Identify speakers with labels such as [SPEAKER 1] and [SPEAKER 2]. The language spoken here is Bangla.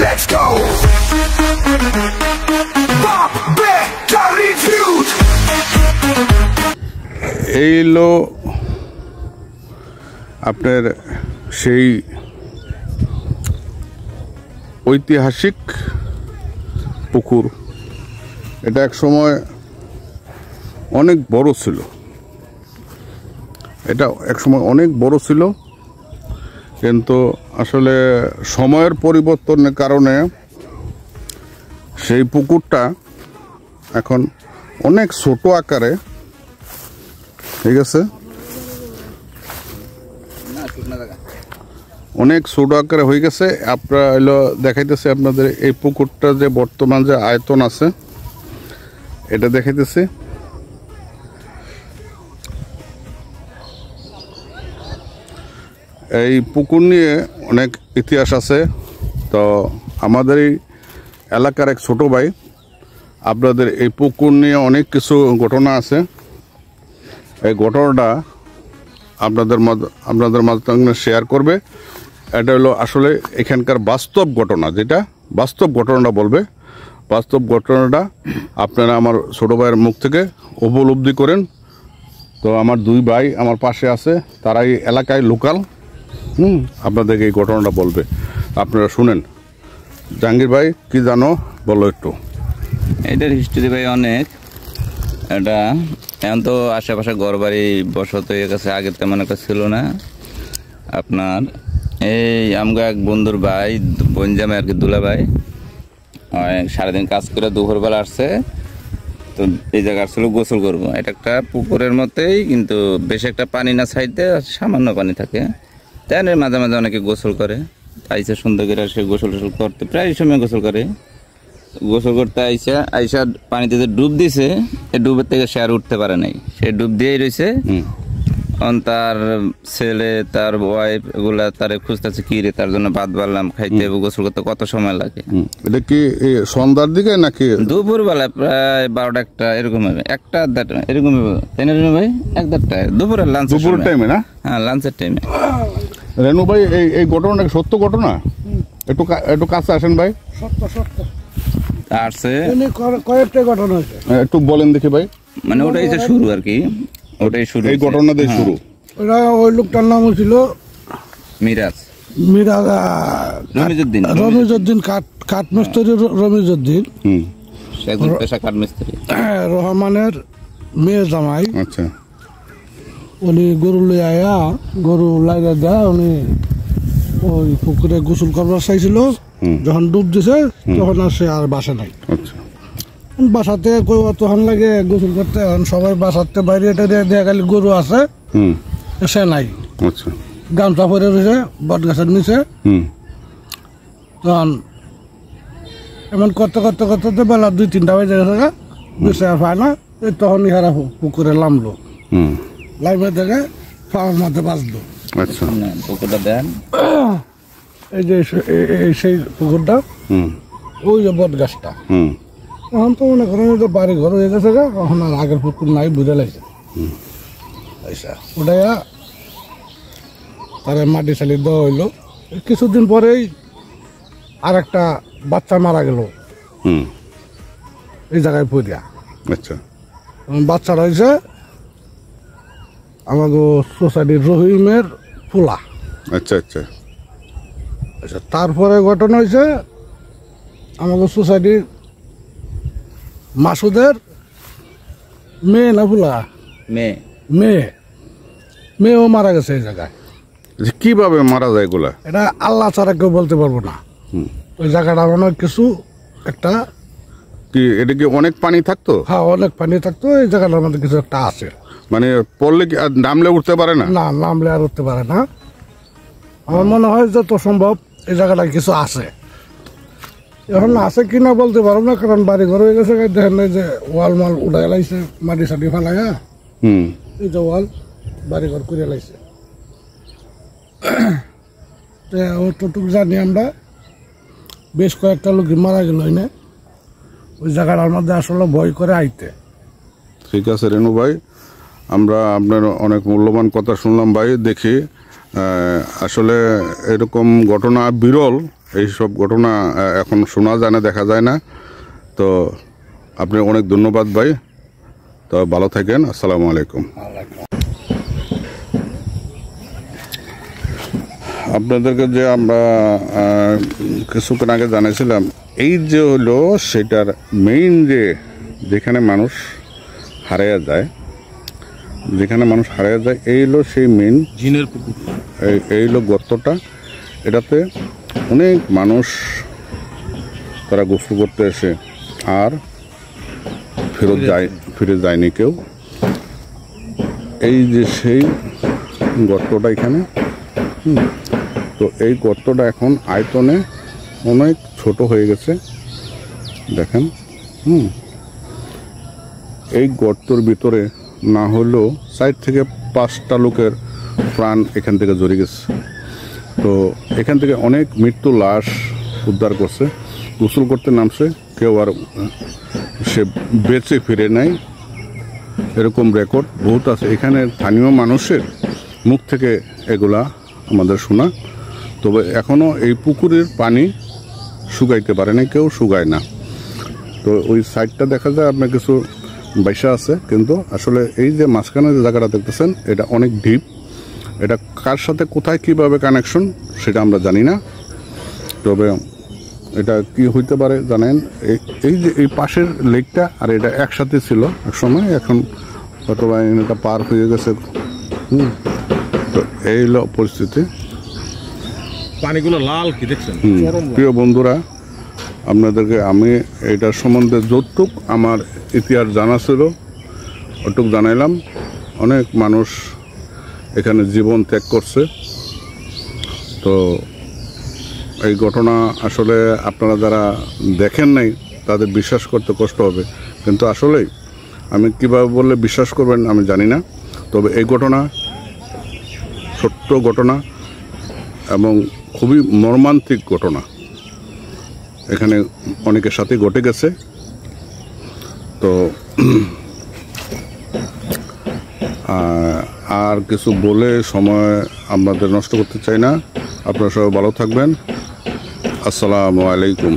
[SPEAKER 1] Let's go. Bob Better Reviewed.
[SPEAKER 2] এই হলো আপনার সেই ঐতিহাসিক পুকুর। এটা এক সময় অনেক বড় ছিল, কিন্তু আসলে সময়ের পরিবর্তনের কারণে সেই পুকুরটা এখন অনেক ছোট আকারে, ঠিক আছে, অনেক ছোট আকারে হয়ে গেছে। আপনারা হলো দেখাইতেছে আপনাদের এই পুকুরটা যে বর্তমান যে আয়তন আছে এটা দেখাইতেছে। এই পুকুর নিয়ে অনেক ইতিহাস আছে। তো আমাদের এই এলাকার এক ছোট ভাই আপনাদের এই পুকুর নিয়ে অনেক কিছু ঘটনা আছে। এই ঘটনাটা আপনাদের মাঝে শেয়ার করবে। এটা হলো আসলে এখানকার বাস্তব ঘটনা, যেটা বাস্তব ঘটনাটা বলবে। বাস্তব ঘটনাটা আপনারা আমার ছোটো ভাইয়ের মুখ থেকে উপলব্ধি করেন। তো আমার দুই ভাই আমার পাশে আছে, তারা এই এলাকায় লোকাল, আপনাদেরকে এই ঘটনাটা বলবে, আপনারা শুনেন। জাহাঙ্গীর ভাই কি জানো বলো একটু।
[SPEAKER 3] এটার হিস্ট্রি ভাই অনেক। এটা এখন তো আশেপাশে ঘরবাড়ি বসত হয়ে গেছে, আগে তেমন একটা ছিল না। আপনার এই আমগো এক বন্ধুর ভাই বনজামে আর কি, দুলা ভাই, সারাদিন কাজ করে দুপুরবেলা আসছে। তো এই জায়গা আসছিল গোসল করবো। এটা একটা পুকুরের মতোই, কিন্তু বেশি একটা পানি না, সাইডে সামান্য পানি থাকে। তাই মাঝে মাঝে অনেকে গোসল করে। আইসা সুন্দর করে সে গোসল টোসল করতে প্রায় সময় গোসল করে। গোসল করতে আইসা পানিতে যে ডুব দিছে, এই ডুবের থেকে সে আর উঠতে পারে নাই, সে ডুব দিয়েই রয়েছে। তার ছেলে তার ওয়াইফ এগুলা তারে খুঁজতেছে, কি রে, তার জন্য ভাত বাড়লাম খাইতে হবে, গোসল করতে কত সময় লাগে।
[SPEAKER 2] এটা কি সন্ধ্যার দিকে নাকি
[SPEAKER 3] দুপুর বেলা প্রায় 12টা 1টা এরকম হবে, 1টা 1:30 এরকম হবে, তাই না রেনু ভাই? 1:30 দুপুরের লাঞ্চ,
[SPEAKER 2] দুপুরের টাইমে না?
[SPEAKER 3] হ্যাঁ, লাঞ্চের টাইমে।
[SPEAKER 2] রেনু ভাই এই ঘটনাটা সত্য ঘটনা? একটু কাছে আসেন ভাই।
[SPEAKER 4] সত্য
[SPEAKER 3] আসছে
[SPEAKER 4] কয়েকটা ঘটনা হয়েছে,
[SPEAKER 2] একটু বলেন দেখি ভাই।
[SPEAKER 3] মানে ওটাই যে শুরু আর কি, ওটাই শুরু,
[SPEAKER 2] এই ঘটনা দিয়ে শুরু।
[SPEAKER 4] ওরা ওই লোকটার নাম হয়েছিল
[SPEAKER 3] মিরাজ
[SPEAKER 4] রমিজউদ্দিন, কাঠমিস্ত্রি রমিজউদ্দিন,
[SPEAKER 3] একজন পেশা কাঠমিস্ত্রি,
[SPEAKER 4] রহমানের মেয়ে জামাই।
[SPEAKER 2] আচ্ছা।
[SPEAKER 4] উনি গরু লই আয়া, গরু লাইরা দেয়া, উনি ওই পুকুরে গোসল করবার চাইছিল। যখন ডুব দিছে তখন আর সে আর বাসা নাই।
[SPEAKER 2] আচ্ছা।
[SPEAKER 4] বাসাতে তখন লাগে গোসল করতে, সবাই বাসাতে বাইরে এটা দেখা গেল গরু আছে, সে নাই।
[SPEAKER 2] আচ্ছা।
[SPEAKER 4] গামছা পরে রয়েছে বট গাছের নিচে। তখন এমন করতে করতে করতে বেলা 2-3টা বেজে গেছে, বুঝতে পায় না। তখন ইহারা পুকুরে নামলো, লাইভে থেকে ফাওয়ার মধ্যে বাঁচলো।
[SPEAKER 2] আচ্ছা।
[SPEAKER 3] পুকুরটা দেন,
[SPEAKER 4] এই যে সেই পুকুরটা, ওই যে বট গাছটা। এখন তো মনে করেন যে বাড়ি ঘর হয়ে গেছে, এখন আর আগের পুকুর নাই, বুঝে লাগছে। ওটাইয়া তার মাটি চালি দেওয়া হইলো। কিছুদিন পরেই আর একটা বাচ্চা মারা গেল এই জায়গায় পড়িয়া।
[SPEAKER 2] আচ্ছা।
[SPEAKER 4] বাচ্চারা হয়েছে আমাদের সোসাইটির রহিমের ফুলা।
[SPEAKER 2] আচ্ছা আচ্ছা।
[SPEAKER 4] আচ্ছা, তারপরে ঘটনা হয়েছে আমাদের সোসাইটির মাসুদের মেয়ে না ফুলা, মেয়েও মারা গেছে এই জায়গায়।
[SPEAKER 2] কিভাবে মারা যায় এগুলা?
[SPEAKER 4] এটা আল্লাহ ছাড়া কেউ বলতে পারবো না। ওই জায়গাটা মনে কিছু একটা
[SPEAKER 2] কি, এটা কি অনেক পানি থাকতো?
[SPEAKER 4] হ্যাঁ, অনেক পানি থাকতো। এই জায়গাটার মধ্যে কিছু একটা আছে,
[SPEAKER 2] মানে পড়লে কি আর নামলে উঠতে পারে না?
[SPEAKER 4] না, নামলে আর উঠতে পারে না। আমার মনে হয় যত সম্ভব এই জায়গাটা কিছু আছে। এখন আছে কিনা বলতে পারবো না, কারণ বাড়ি ঘর হয়ে গেছে। দেখেন যে ওয়াল মাল উড়াই লাইছে, মাটি সাটি ফালাইয়া, এই যে ওয়াল বাড়ি ঘর করে লাইছে। ওটুকু জানি আমরা, বেশ কয়েকটা লোক মারা গেল না ওই জায়গাটার মধ্যে, আসলে ভয় করে আইতে।
[SPEAKER 2] ঠিক আছে রেনু ভাই, আমরা আপনার অনেক মূল্যবান কথা শুনলাম ভাই। দেখি আসলে এরকম ঘটনা বিরল, এইসব ঘটনা এখন শোনা যায় না, দেখা যায় না। তো আপনি অনেক ধন্যবাদ ভাই, তো ভালো থাকেন। আসসালামু আলাইকুম। আপনাদেরকে যে আমরা কিছুক্ষণ আগে জানাইছিলাম, এই যে হলো সেটার মেইন যে যেখানে মানুষ হারিয়ে যায়, এই হলো সেই মেইন
[SPEAKER 5] জিনের পুকুর।
[SPEAKER 2] এই হলো গর্তটা। এটাতে অনেক মানুষ তারা গোসল করতে এসে আর ফিরে যায়নি কেউ। এই যে সেই গর্তটা এখানে, তো এই গর্তটা এখন আয়তনে অনেক ছোট হয়ে গেছে দেখেন। এই গর্তর ভিতরে না হলেও 4 থেকে 5টা লোকের প্রাণ এখান থেকে জড়িয়ে গেছে। তো এখান থেকে অনেক মৃত্যু লাশ উদ্ধার করছে, গোসল করতে নামছে, কেউ আর সে বেঁচে ফিরে নাই, এরকম রেকর্ড বহুত আছে। এখানে স্থানীয় মানুষের মুখ থেকে এগুলা আমাদের শোনা। তবে এখনও এই পুকুরের পানি শুকাইতে পারে না, কেউ শুকায় না। তো ওই সাইডটা দেখা যায় আপনার কিছু বাইসা আছে, কিন্তু আসলে এই যে মাঝখানে যে জায়গাটা দেখতেছেন এটা অনেক ডিপ। এটা কার সাথে কোথায় কিভাবে কানেকশন সেটা আমরা জানি না। তবে এটা কি হইতে পারে জানেন, এই যে এই পাশের লেকটা আর এটা একসাথে ছিল এক সময়, এখন হয়তো এটা পার হয়ে গেছে। তো এই হলো পরিস্থিতি।
[SPEAKER 5] পানিগুলো লাল, কি দেখছেন?
[SPEAKER 2] প্রিয় বন্ধুরা, আপনাদেরকে আমি এটার সম্বন্ধে যতটুক আমার ইতিহাস জানা ছিল ওটুক জানাইলাম। অনেক মানুষ এখানে জীবন ত্যাগ করছে। তো এই ঘটনা আসলে আপনারা যারা দেখেন নাই তাদের বিশ্বাস করতে কষ্ট হবে, কিন্তু আসলেই আমি কীভাবে বললে বিশ্বাস করবেন আমি জানি না। তবে এই ঘটনা সত্য ঘটনা এবং খুবই মর্মান্তিক ঘটনা এখানে অনেকের সাথে ঘটে গেছে। তো আর কিছু বলে সময় আপনাদের নষ্ট করতে চাই না। আপনারা সবাই ভালো থাকবেন। আসসালামু আলাইকুম।